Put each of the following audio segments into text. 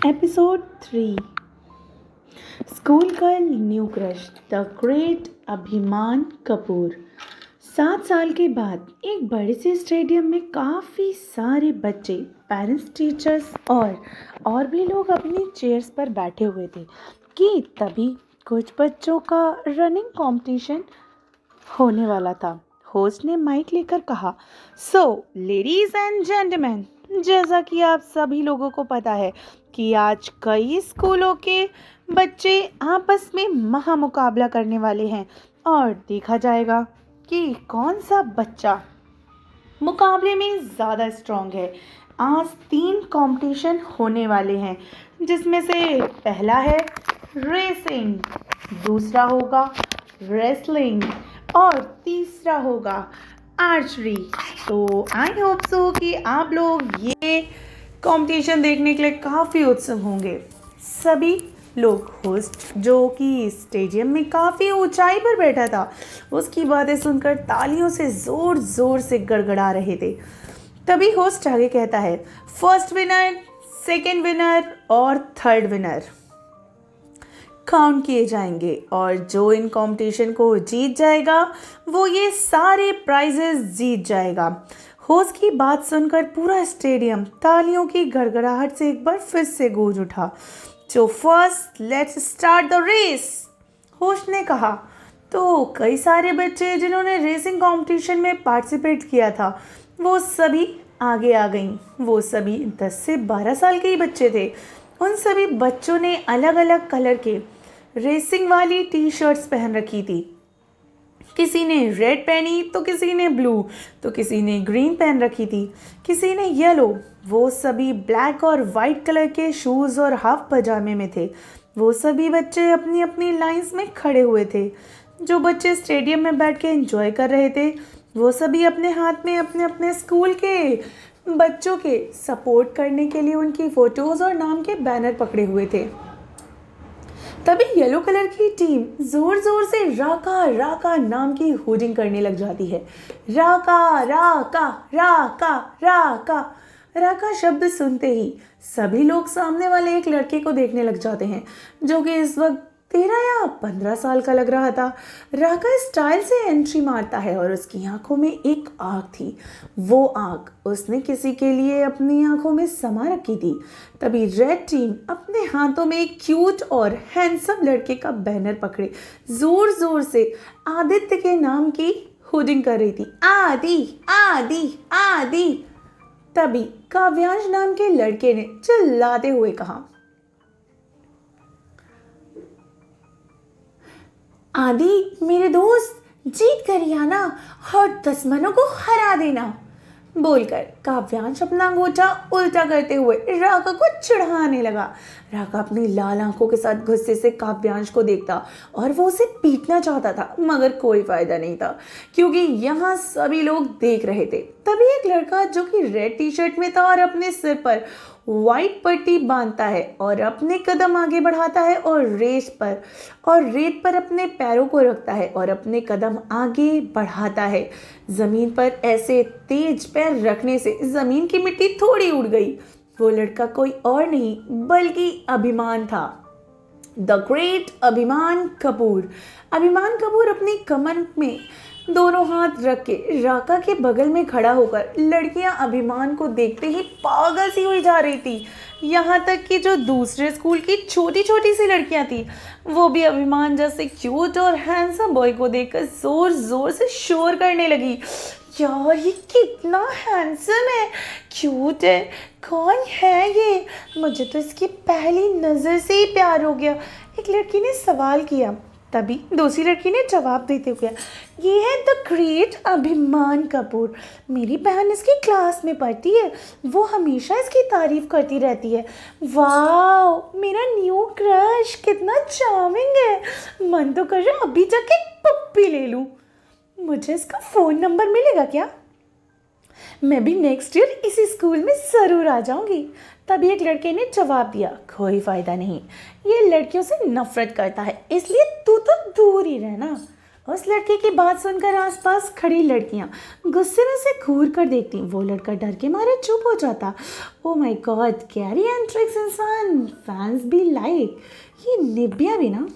Episode 3 School Girl New Crush The Great अभिमान कपूर 7 साल के बाद एक बड़े से स्टेडियम में काफ़ी सारे बच्चे, पेरेंट्स, टीचर्स और भी लोग अपनी चेयर्स पर बैठे हुए थे कि तभी कुछ बच्चों का रनिंग कंपटीशन होने वाला था। होस्ट ने माइक लेकर कहा, सो लेडीज एंड जेंटलमैन, जैसा कि आप सभी लोगों को पता है कि आज कई स्कूलों के बच्चे आपस में महामुकाबला करने वाले हैं और देखा जाएगा कि कौन सा बच्चा मुकाबले में ज़्यादा स्ट्रॉन्ग है। आज 3 कंपटीशन होने वाले हैं, जिसमें से पहला है रेसिंग, दूसरा होगा रेसलिंग और तीसरा होगा आर्चरी। तो आई होप सो कि आप लोग ये कंपटीशन देखने के लिए काफ़ी उत्सुक होंगे। सभी लोग होस्ट, जो कि स्टेडियम में काफ़ी ऊंचाई पर बैठा था, उसकी बातें सुनकर तालियों से ज़ोर ज़ोर से गड़गड़ा रहे थे। तभी होस्ट आगे कहता है, फर्स्ट विनर, सेकंड विनर और थर्ड विनर काउंट किए जाएंगे और जो इन कंपटीशन को जीत जाएगा वो ये सारे प्राइजेस जीत जाएगा। होस्ट की बात सुनकर पूरा स्टेडियम तालियों की गड़गड़ाहट से एक बार फिर से गूंज उठा। तो first let's start the race, host ने कहा। तो कई सारे बच्चे जिन्होंने रेसिंग कंपटीशन में पार्टिसिपेट किया था वो सभी आगे आ गईं। वो सभी 10 से 12 साल के ही बच्चे थे। उन सभी बच्चों ने अलग अलग कलर के रेसिंग वाली टी शर्ट्स पहन रखी थी। किसी ने रेड पहनी तो किसी ने ब्लू, तो किसी ने ग्रीन पहन रखी थी, किसी ने येलो। वो सभी ब्लैक और वाइट कलर के शूज़ और हाफ पजामे में थे। वो सभी बच्चे अपनी अपनी लाइंस में खड़े हुए थे। जो बच्चे स्टेडियम में बैठ के एंजॉय कर रहे थे वो सभी अपने हाथ में अपने अपने स्कूल के बच्चों के सपोर्ट करने के लिए उनकी फ़ोटोज़ और नाम के बैनर पकड़े हुए थे। तभी येलो कलर की टीम जोर जोर से राका राका नाम की होर्डिंग करने लग जाती है। राका राका राका राका राका शब्द सुनते ही सभी लोग सामने वाले एक लड़के को देखने लग जाते हैं, जो कि इस वक्त 13 या 15 साल का लग रहा था। राका स्टाइल से एंट्री मारता है और उसकी आंखों में एक आग थी। वो आग उसने किसी के लिए अपनी आंखों में समा रखी थी। तभी रेड टीम अपने हाथों में एक क्यूट और हैंडसम लड़के का बैनर पकड़े जोर जोर से आदित्य के नाम की होर्डिंग कर रही थी, आदि आदि आदि। तभी काव्यांश नाम के लड़के ने चिल्लाते हुए कहा, आदि मेरे दोस्त, जीत कर ही आना और दुश्मनों को हरा देना। बोलकर काव्यांश अपना अंगूठा उल्टा करते हुए राका को चिढ़ाने लगा। राका अपनी लाल आंखों के साथ गुस्से से काव्यांश को देखता और वो उसे पीटना चाहता था, मगर कोई फायदा नहीं था क्योंकि यहाँ सभी लोग देख रहे थे। तभी एक लड़का जो कि रेड टी शर्ट में था और अपने सिर पर वाइट पट्टी बांधता है और अपने कदम आगे बढ़ाता है और रेत पर अपने पैरों को रखता है और अपने कदम आगे बढ़ाता है। ज़मीन पर ऐसे तेज पैर रखने से ज़मीन की मिट्टी थोड़ी उड़ गई। वो लड़का कोई और नहीं बल्कि अभिमान था, द ग्रेट अभिमान कपूर। अभिमान कपूर अपनी कमर में दोनों हाथ रख के राका के बगल में खड़ा होकर लड़कियां अभिमान को देखते ही पागल सी हुई जा रही थी। यहाँ तक कि जो दूसरे स्कूल की छोटी छोटी सी लड़कियां थी वो भी अभिमान जैसे क्यूट और हैंडसम बॉय को देखकर जोर जोर से शोर करने लगी, यार ये कितना हैंडसम है, क्यूट है, कौन है ये, मुझे तो इसकी पहली नज़र से ही प्यार हो गया। एक लड़की ने सवाल किया। तभी दूसरी लड़की ने जवाब देते हुए, ये है द ग्रेट अभिमान कपूर, मेरी बहन इसकी क्लास में पढ़ती है, वो हमेशा इसकी तारीफ करती रहती है। वाह, मेरा न्यू क्रश कितना चार्मिंग है, मन तो कर रहा अभी जाके एक पप्पी ले लूँ। मुझे इसका फ़ोन नंबर मिलेगा क्या? मैं भी नेक्स्ट ईयर इसी स्कूल में ज़रूर आ जाऊंगी। तभी एक लड़के ने जवाब दिया, कोई फ़ायदा नहीं, ये लड़कियों से नफरत करता है, इसलिए तू तो दूर ही रहना। उस लड़के की बात सुनकर आसपास खड़ी लड़कियां गुस्से में उसे घूर कर देखती। वो लड़का डर के मारे चुप हो जाता। Oh my God, carry and tricks इंसान फैंस भी लाइक, ये निब्बिया भी ना।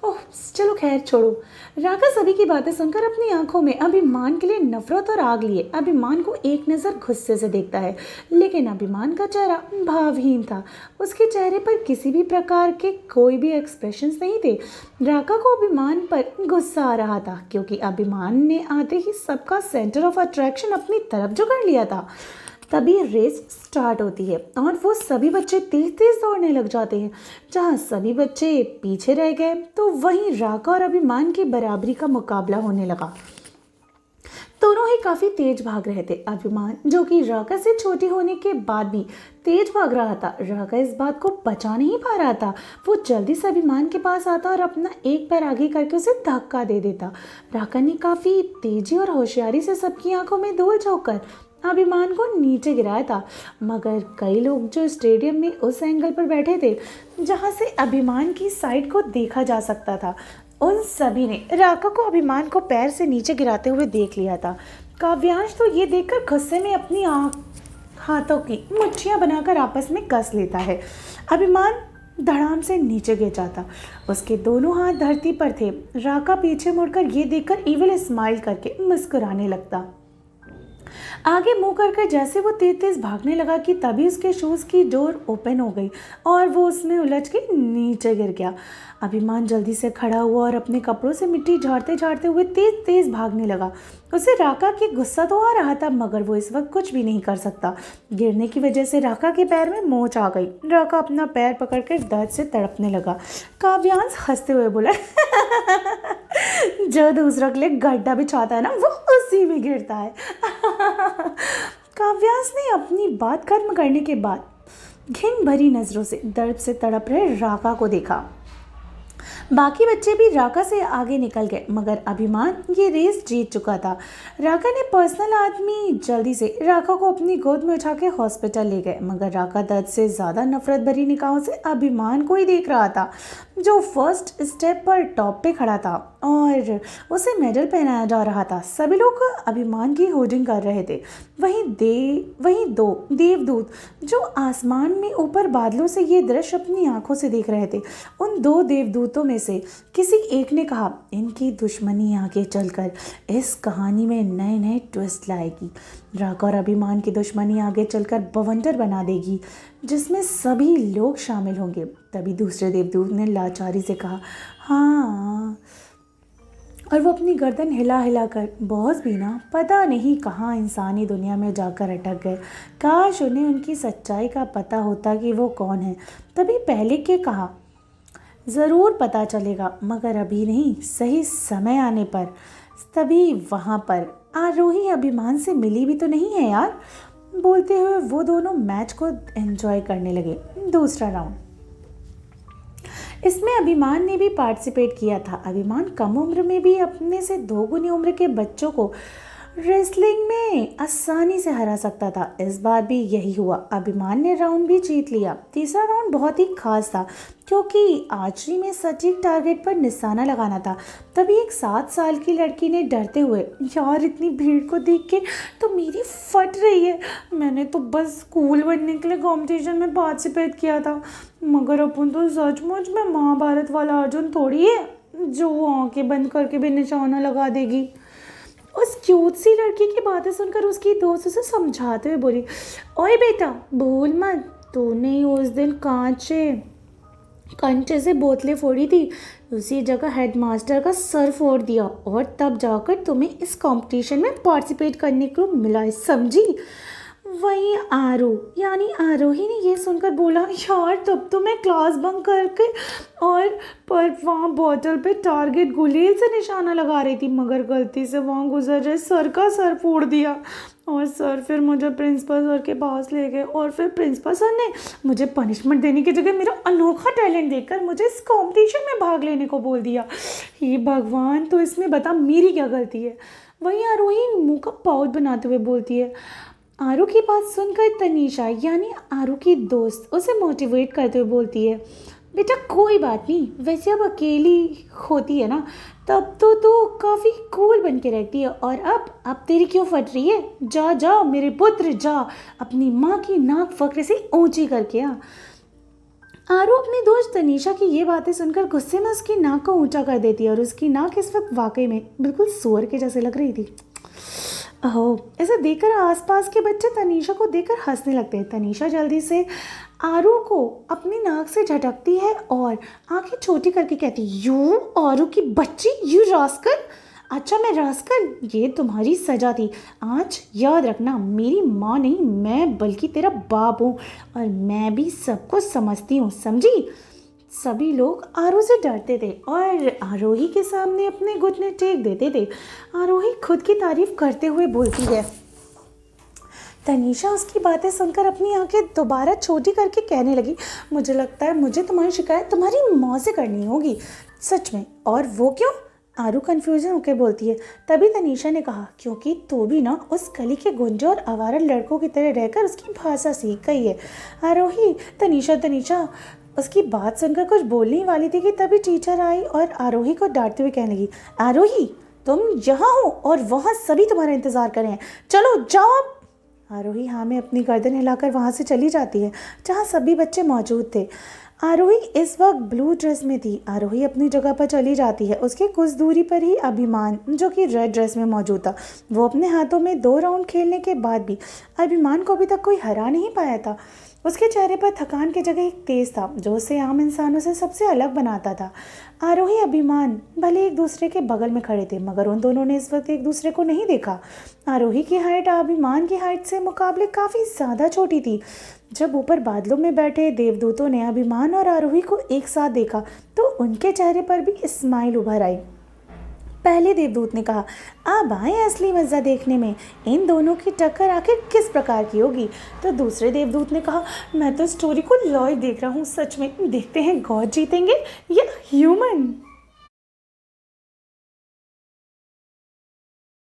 ओह चलो खैर छोड़ो। राका सभी की बातें सुनकर अपनी आंखों में अभिमान के लिए नफरत और आग लिए अभिमान को एक नज़र गुस्से से देखता है, लेकिन अभिमान का चेहरा भावहीन था। उसके चेहरे पर किसी भी प्रकार के कोई भी एक्सप्रेशंस नहीं थे। राका को अभिमान पर गुस्सा आ रहा था क्योंकि अभिमान ने आते ही सबका सेंटर ऑफ अट्रैक्शन अपनी तरफ जो कर लिया था। तभी रेस स्टार्ट होती है और वो सभी बच्चे तेज तेज दौड़ने लग जाते हैं। जहाँ सभी बच्चे पीछे रह गए तो वहीं राका और अभिमान की बराबरी का मुकाबला होने लगा। दोनों ही काफ़ी तेज भाग रहे थे। अभिमान, जो कि राका से छोटी होने के बाद भी तेज भाग रहा था, राका इस बात को बचा नहीं पा रहा था। वो जल्दी से अभिमान के पास आता और अपना एक पैर आगे करके उसे धक्का दे देता। राका ने काफ़ी तेजी और होशियारी से सबकी आंखों में धूल झोंककर अभिमान को नीचे गिराया था, मगर कई लोग जो स्टेडियम में उस एंगल पर बैठे थे जहां से अभिमान की साइड को देखा जा सकता था, उन सभी ने राका को अभिमान को पैर से नीचे गिराते हुए देख लिया था। काव्यांश तो ये देखकर गुस्से में अपनी हाथों की मुट्ठियां बनाकर आपस में कस लेता है। अभिमान धड़ाम से नीचे गिर जाता। उसके दोनों हाथ धरती पर थे। राका पीछे मुड़कर ये देखकर इविल स्माइल करके मुस्कुराने लगता। आगे मुंह करके जैसे वो तेज तेज भागने लगा कि तभी उसके शूज़ की डोर ओपन हो गई और वो उसमें उलझ के नीचे गिर गया। अभिमान जल्दी से खड़ा हुआ और अपने कपड़ों से मिट्टी झाड़ते झाड़ते हुए तेज तेज भागने लगा। उसे राका की गुस्सा तो आ रहा था, मगर वो इस वक्त कुछ भी नहीं कर सकता। गिरने की वजह से राका के पैर में मोच आ गई। राका अपना पैर पकड़कर दर्द से तड़पने लगा। काव्यांश हंसते हुए बोला जो दूसरों के लिए गड्ढा बिछाता है ना, वो उसी में गिरता है। काव्यांश ने अपनी बात खत्म करने के बाद घिन भरी नजरों से दर्द से तड़प रहे राका को देखा। बाकी बच्चे भी राका से आगे निकल गए, मगर अभिमान ये रेस जीत चुका था। राका ने पर्सनल आदमी जल्दी से राका को अपनी गोद में उठा के हॉस्पिटल ले गए, मगर राका दर्द से ज़्यादा नफरत भरी निगाहों से अभिमान को ही देख रहा था, जो फर्स्ट स्टेप पर टॉप पे खड़ा था और उसे मेडल पहनाया जा रहा था। सभी लोग अभिमान की होर्डिंग कर रहे थे। वहीं दो देवदूत जो आसमान में ऊपर बादलों से ये दृश्य अपनी आंखों से देख रहे थे। उन दो देवदूतों में से किसी एक ने कहा, इनकी दुश्मनी आगे चलकर इस कहानी में नए नए ट्विस्ट लाएगी। राका और अभिमान की दुश्मनी आगे चलकर बवंडर बना देगी, जिसमें सभी लोग शामिल होंगे। तभी दूसरे देवदूत ने लाचारी से कहा, हाँ, और वो अपनी गर्दन हिला हिला कर, बॉस भी ना पता नहीं कहाँ इंसानी दुनिया में जाकर अटक गए। काश उन्हें उनकी सच्चाई का पता होता कि वो कौन है। तभी पहले के कहा, ज़रूर पता चलेगा, मगर अभी नहीं, सही समय आने पर। तभी वहाँ पर आरोही अभिमान से मिली भी तो नहीं है यार। बोलते हुए वो दोनों मैच को एंजॉय करने लगे। दूसरा राउंड, इसमें अभिमान ने भी पार्टिसिपेट किया था। अभिमान कम उम्र में भी अपने से 2 गुनी उम्र के बच्चों को रेसलिंग में आसानी से हरा सकता था। इस बार भी यही हुआ। अभिमान ने राउंड भी जीत लिया। तीसरा राउंड बहुत ही खास था क्योंकि आर्चरी में सटीक टारगेट पर निशाना लगाना था। तभी एक 7 साल की लड़की ने डरते हुए, यार इतनी भीड़ को देख के तो मेरी फट रही है, मैंने तो बस स्कूल बनने के लिए कंपटीशन में पार्टिसिपेट किया था, मगर अपन तो सचमुच में महाभारत वाला अर्जुन थोड़ी है जो वो आंखें बंद करके भी निशाना लगा देगी। उस क्यूट सी लड़की की बातें सुनकर उसकी दोस्त उसे समझाते हुए बोली, ओए बेटा भूल मत, तूने उस दिन कंचे से बोतलें फोड़ी थी, उसी जगह हेडमास्टर का सर फोड़ दिया और तब जाकर तुम्हें इस कंपटीशन में पार्टिसिपेट करने को मिला, समझी। वहीं यानी आरोही ने ये सुनकर बोला, यार तब तो मैं क्लास बंक करके और पर वहाँ बोतल पे टारगेट गुलेल से निशाना लगा रही थी, मगर गलती से वहाँ गुजर रहे सर का सर फोड़ दिया और सर फिर मुझे प्रिंसिपल सर के पास ले गए और फिर प्रिंसिपल सर ने मुझे पनिशमेंट देने की जगह मेरा अनोखा टैलेंट देखकर मुझे इस कंपटीशन में भाग लेने को बोल दिया। हे भगवान, तो इसमें बता मेरी क्या गलती है। वहीं आरोही मुँह का पाउच बनाते हुए बोलती है। आरू की बात सुनकर तनीषा यानी आरू की दोस्त उसे मोटिवेट करते हुए बोलती है, बेटा कोई बात नहीं, वैसे अब अकेली होती है ना, तब तो तू काफ़ी कूल बन के रहती है, और अब तेरी क्यों फट रही है? जा जा मेरे पुत्र जा, अपनी माँ की नाक फकरे से ऊंची करके आ। आरू अपनी दोस्त तनीषा की ये बातें सुनकर गुस्से में उसकी नाक को ऊंचा कर देती है, और उसकी नाक इस वक्त वाकई में बिल्कुल सुअर के जैसे लग रही थी। ओह, ऐसा देखकर आसपास के बच्चे तनीषा को देखकर हंसने लगते हैं। तनीषा जल्दी से आरू को अपनी नाक से झटकती है और आंखें छोटी करके कहती, यू आरू की बच्ची, यू रास्कल। अच्छा मैं रास्कल, ये तुम्हारी सजा थी। आज याद रखना, मेरी माँ नहीं मैं बल्कि तेरा बाप हूँ, और मैं भी सबको समझती हूँ, समझी? सभी लोग आरू से डरते थे और आरोही के सामने अपने घुटने टेक देते थे। आरोही खुद की तारीफ करते हुए बोलती है। तनीषा उसकी बातें सुनकर अपनी आंखें दोबारा छोटी करके कहने लगी, मुझे लगता है मुझे तुम्हारी शिकायत तुम्हारी माँ से करनी होगी। सच में? और वो क्यों? आरू कन्फ्यूजन होकर बोलती है। तभी तनीषा ने कहा, क्योंकि तू भी ना उस गली के गुंडे और आवारा लड़कों की तरह रहकर उसकी भाषा सीख गई है। आरोही, तनीषा उसकी बात सुनकर कुछ बोलने वाली थी कि तभी टीचर आई और आरोही को डांटते हुए कहने लगी, आरोही तुम यहाँ हो और वहाँ सभी तुम्हारा इंतजार कर रहे हैं, चलो जाओ अब। आरोही हाँ में अपनी गर्दन हिलाकर वहाँ से चली जाती है जहाँ सभी बच्चे मौजूद थे। आरोही इस वक्त ब्लू ड्रेस में थी। आरोही अपनी जगह पर चली जाती है। उसके कुछ दूरी पर ही अभिमान, जो कि रेड ड्रेस में मौजूद था, वो अपने हाथों में 2 राउंड खेलने के बाद भी अभिमान को अभी तक कोई हरा नहीं पाया था। उसके चेहरे पर थकान की जगह एक तेज था जो उसे आम इंसानों से सबसे अलग बनाता था। आरोही अभिमान भले एक दूसरे के बगल में खड़े थे, मगर उन दोनों ने इस वक्त एक दूसरे को नहीं देखा। आरोही की हाइट अभिमान की हाइट से मुकाबले काफ़ी ज़्यादा छोटी थी। जब ऊपर बादलों में बैठे देवदूतों ने अभिमान और आरोही को एक साथ देखा तो उनके चेहरे पर भी स्माइल उभर आई। पहले देवदूत ने कहा, अब आए असली मज़ा देखने में, इन दोनों की टक्कर आखिर किस प्रकार की होगी। तो दूसरे देवदूत ने कहा, मैं तो स्टोरी को लाइव देख रहा हूँ, सच में देखते हैं गॉड जीतेंगे या ह्यूमन।